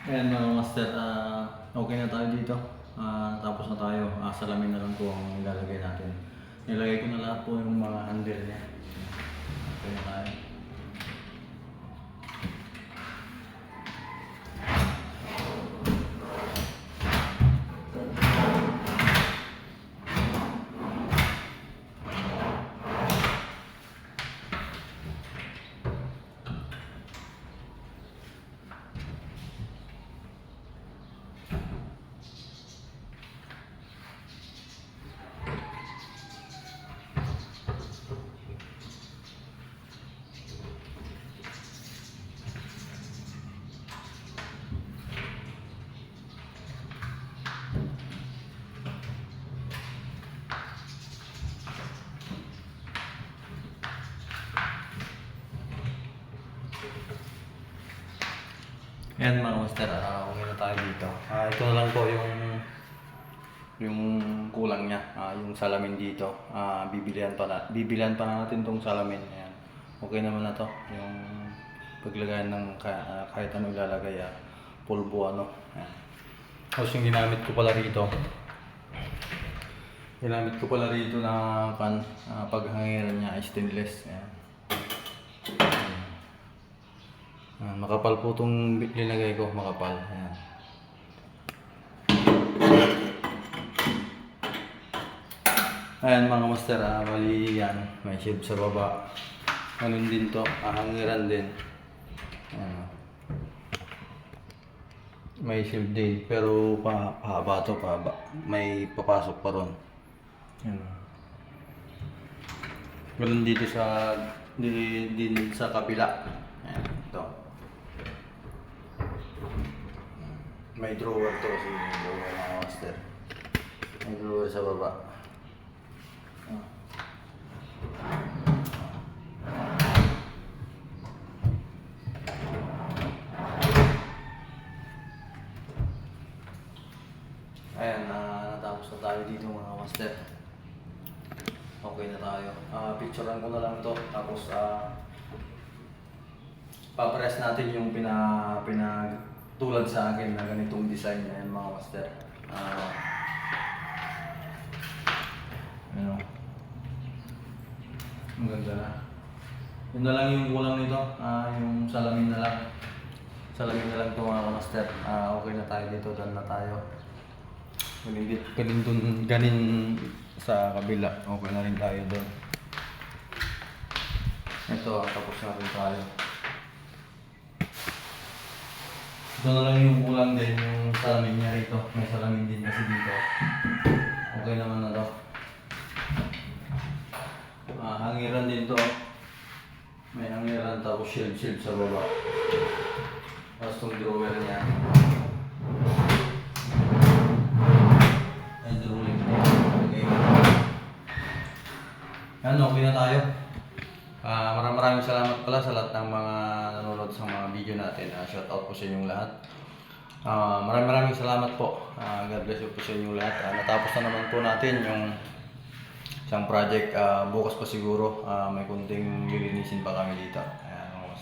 Ayan mga master, okay na tayo dito. Tapos na tayo. Salamin na lang po ang ilalagay natin. Nilagay ko na lahat po yung mga handle niya. Okay na tayo. Ayan mga master, okay na tayo dito. Ito na lang po yung kulang niya, yung salamin dito. Bibilihan pa natin tong salamin. Ayan. Okay naman na to, yung paglagayan ng kahit ano ilalagay, pulbo ano. Ayan. Tapos yung ginamit ko pala rito na paghangiran niya ay stainless. Ayan. Makapal po itong linagay ko, makapal. Ayan. Ayan mga master, bali yan, may shield sa baba. Ganun din to, hangiran din. Ayan. May shield din, pero pahaba to, pahaba. May papasok pa ron. Ayan. Ganun dito din sa kabila. Ayan, ito. May drawer to kasi drawer mga master. May drawer sa baba. Ayan, natapos na tayo dito mga master. Okay na tayo. Picturean ko na lang to. Tapos papress natin yung tulad sa akin na ganitong design. Ayan mga master. Ano? Ang ganda na. Yun na lang yung kulang nito. Yung salamin na lang. Salamin na lang ito mga master. Okay na tayo dito. Done na tayo. Ganin sa kabila. Okay na rin tayo doon. Ito, tapos na rin tayo. Ito na lang yung kulang din, yung salamin niya rito. May salamin din kasi dito. Okay naman na to. Hangiran din to. May hangiran tapos shield sa baba. Tapos itong drawer niya. May drawing niya. Okay. Yan, okay na tayo. Maraming salamat pala sa lahat ng mga nanonood sa mga video natin. Shout out po sa inyong lahat. Maraming salamat po. God bless you po sa inyong lahat. Natapos na naman po natin yung isang project. Bukas pa siguro may kunting lilinisin pa kami dito. Ayan, mga